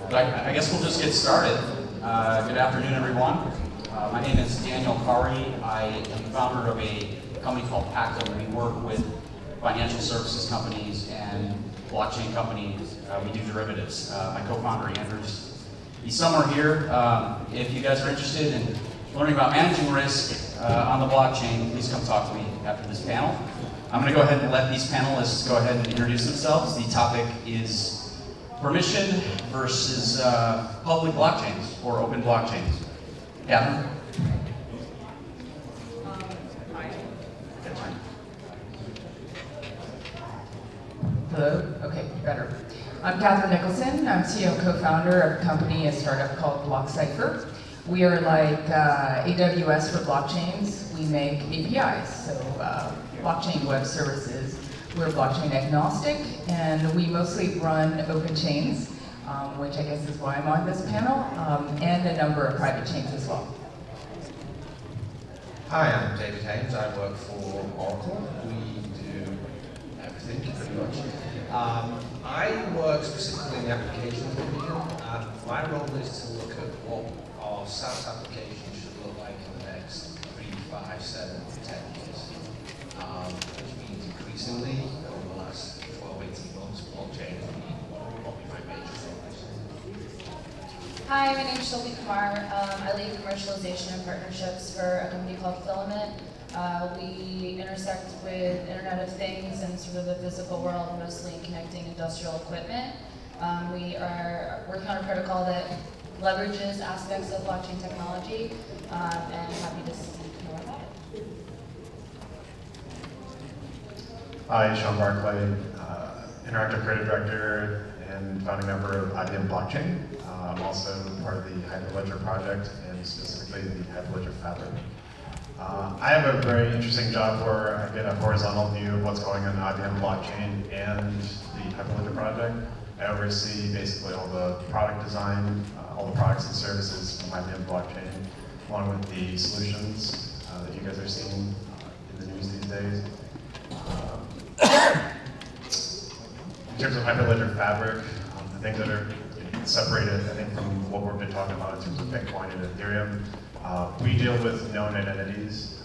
But I guess we'll just get started. Good afternoon, everyone. My name is Daniel Cawrey. I am the founder of a company called Pactum. We work with financial services companies and blockchain companies. We do derivatives. My co-founder, Andrews, he's somewhere here. If you guys are interested in learning about managing risk on the blockchain, please come talk to me after this panel. I'm going to go ahead and let these panelists go ahead and introduce themselves. The topic is permission versus public blockchains or open blockchains. Catheryne? Hello? Okay, better. I'm Catheryne Nicholson. I'm CEO and co-founder of a company, a startup called Blockcypher. We are like AWS for blockchains. We make APIs, so blockchain web services. We're blockchain agnostic, and we mostly run open chains, which I guess is why I'm on this panel, and a number of private chains as well. Hi, I'm David Haimes. I work for Oracle. We do everything pretty much. I work specifically in the applications division. My role is to look at what our SaaS applications should look like in the next 3, 5, 7, 10 years. Which means increasingly, over the last 12, 18 months, blockchain has been probably my major focus. Hi, my name is Shelly Kumar. I lead commercialization and partnerships for a company called Filament. We intersect with Internet of Things and sort of the physical world, mostly in connecting industrial equipment. We are working on a protocol that leverages aspects of blockchain technology, and happy to speak more about it. Hi, Sean Barclay, Interactive Creative Director and founding member of IBM Blockchain. I'm also part of the Hyperledger project and specifically the Hyperledger Fabric. I have a very interesting job where I get a horizontal view of what's going on in IBM Blockchain and the Hyperledger project. I oversee basically all the product design, all the products and services from IBM Blockchain, along with the solutions that you guys are seeing in the news these days. In terms of Hyperledger Fabric, the things that are separated, I think, from what we've been talking about in terms of Bitcoin and Ethereum, we deal with known identities.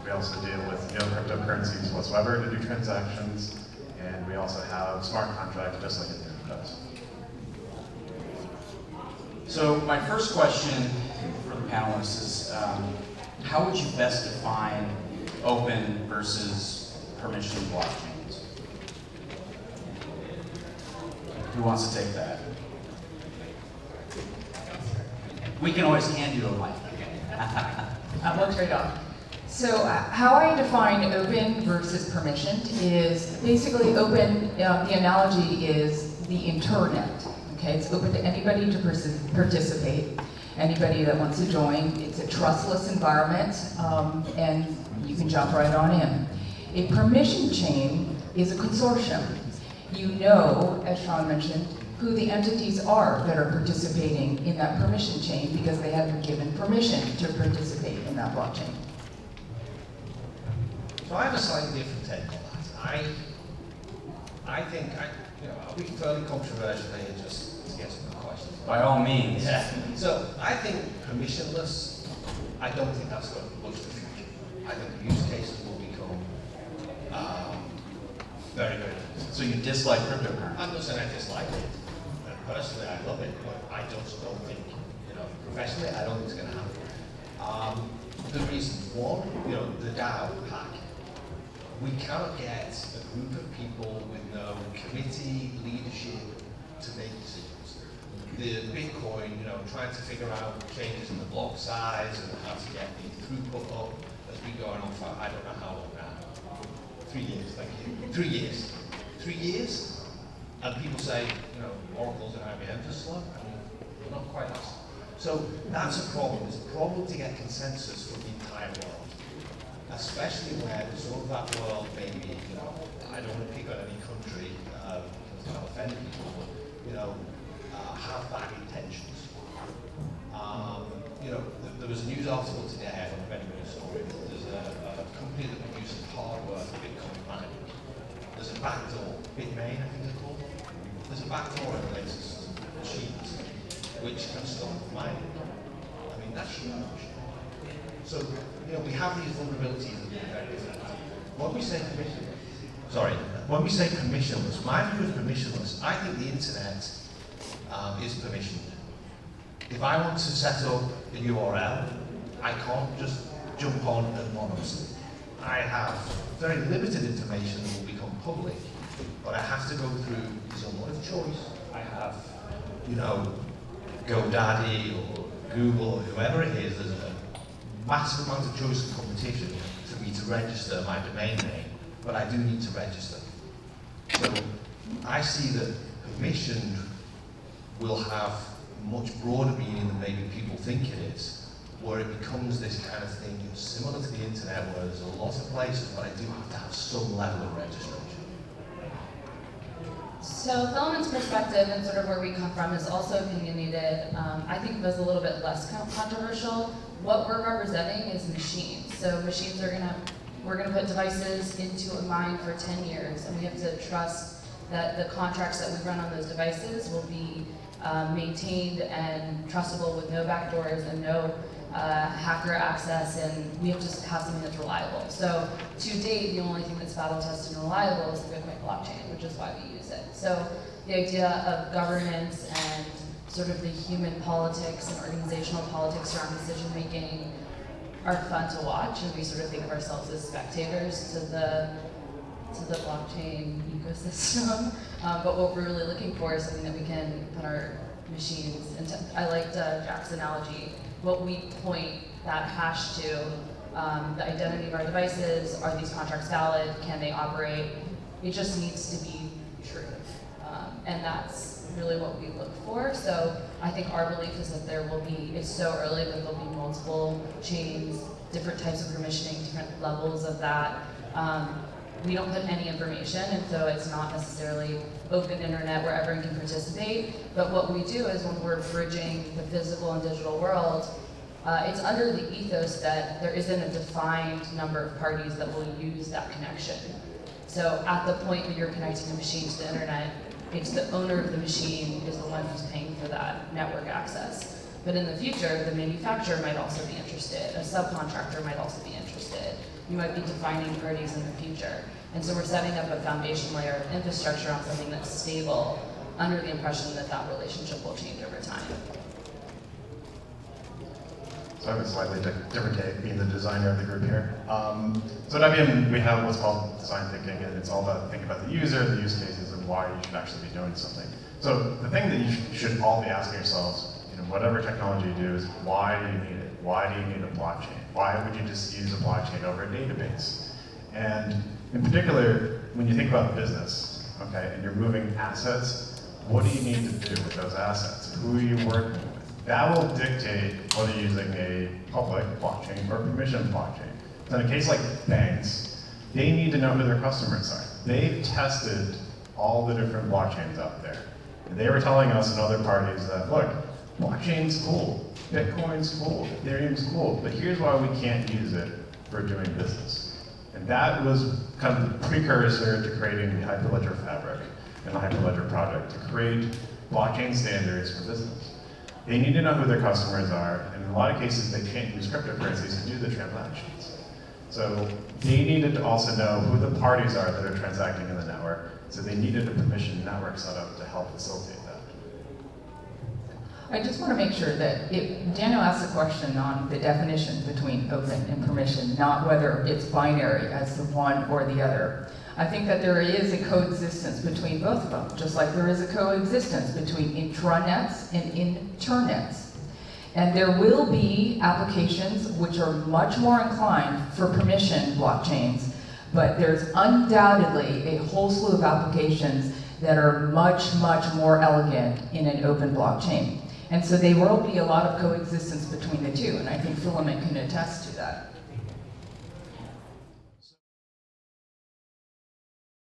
We also deal with no cryptocurrencies whatsoever to do transactions, and we also have smart contracts just like Ethereum does. So my first question for the panelists is, how would you best define open versus permission blockchains? Who wants to take that? We can always hand you a mic. We'll trade off. So how I define open versus permissioned is basically open, the analogy is the internet. Okay, it's open to anybody to participate, anybody that wants to join. It's a trustless environment, and you can jump right on in. A permission chain is a consortium. You know, as Sean mentioned, who the entities are that are participating in that permission chain because they have been given permission to participate in that blockchain. So I have a slightly different take on that. I think, I'll be fairly controversial here just to get some questions. By all means. Yeah. So I think permissionless, I don't think that's going to be much of the future. I think the use cases will become very, very different. So you dislike cryptocurrency? I'm not saying I dislike it. Personally, I love it, but I just don't think, professionally, I don't think it's going to happen. The reasons, one, the DAO hack. We cannot get a group of people with no committee leadership to make decisions. The Bitcoin, trying to figure out changes in the block size and how to get the throughput up has been going on for I don't know how long now. 3 years, thank you. 3 years. 3 years? And people say, Oracle's and IBM just slow. I mean, we're not quite as. So that's a problem. It's a problem to get consensus from the entire world, especially when some of that world maybe, I don't want to pick on any country because I'll offend people, but have bad intentions. There was a news article today, I don't know if anybody saw it. There's a company that produces hardware for Bitcoin mining. There's a backdoor, Bitmain I think they're called. There's a backdoor in the latest system machines which can stop mining. I mean, that's huge. So, you know, we have these vulnerabilities that are very different. When we say when we say permissionless, my view of permissionless, I think the internet is permissioned. If I want to set up a URL, I can't just jump on anonymously. I have very limited information that will become public, but I have to go through somewhat of choice. I have, you know, GoDaddy or Google or whoever it is, there's a massive amount of choice and competition for me to register my domain name, but I do need to register. So I see that permission will have much broader meaning than maybe people think it is, where it becomes this kind of thing similar to the internet, where there's a lot of places, but I do have to have some level of registration. So Filament's perspective and sort of where we come from is also opinionated. I think it was a little bit less controversial. What we're representing is machines. So machines are we're gonna put devices into a mine for 10 years, and we have to trust that the contracts that we run on those devices will be maintained and trustable with no backdoors and no hacker access, and we have to have something that's reliable. So to date, the only thing that's battle tested and reliable is the Bitcoin blockchain, which is why we use it. So the idea of governance and sort of the human politics and organizational politics around decision making are fun to watch, and we sort of think of ourselves as spectators to the blockchain ecosystem. But what we're really looking for is something that we can put our machines into. I liked Jack's analogy. What we point that hash to, the identity of our devices, are these contracts valid, can they operate? It just needs to be true. And that's really what we look for. So I think our belief is that there will be, it's so early that there'll be multiple chains, different types of permissioning, different levels of that. We don't put any information, and so it's not necessarily open internet where everyone can participate. But what we do is when we're bridging the physical and digital world, it's under the ethos that there isn't a defined number of parties that will use that connection. So at the point that you're connecting a machine to the internet, it's the owner of the machine is the one who's paying for that network access. But in the future, the manufacturer might also be interested, a subcontractor might also be interested. You might be defining parties in the future. And so we're setting up a foundation layer of infrastructure on something that's stable under the impression that that relationship will change over time. So I have a slightly different take, being the designer of the group here. So at IBM, we have what's called design thinking, and it's all about thinking about the user, the use cases, and why you should actually be doing something. So the thing that you should all be asking yourselves, whatever technology you do, is why do you need it? Why do you need a blockchain? Why would you just use a blockchain over a database? And in particular, when you think about business, okay, and you're moving assets, what do you need to do with those assets? Who are you working with? That will dictate whether you're using a public blockchain or a permission blockchain. So in a case like banks, they need to know who their customers are. They've tested all the different blockchains out there. And they were telling us and other parties that, look, blockchain's cool, Bitcoin's cool, Ethereum's cool, but here's why we can't use it for doing business. And that was kind of the precursor to creating the Hyperledger fabric and the Hyperledger project, to create blockchain standards for business. They need to know who their customers are, and in a lot of cases they can't use cryptocurrencies to do the transactions. So they needed to also know who the parties are that are transacting in the network, so they needed a permission network set up to help facilitate that. I just want to make sure that Daniel asked a question on the definition between open and permission, not whether it's binary as the one or the other. I think that there is a coexistence between both of them, just like there is a coexistence between intranets and internets. And there will be applications which are much more inclined for permission blockchains, but there's undoubtedly a whole slew of applications that are much, much more elegant in an open blockchain. And so there will be a lot of coexistence between the two, and I think Filament can attest to that.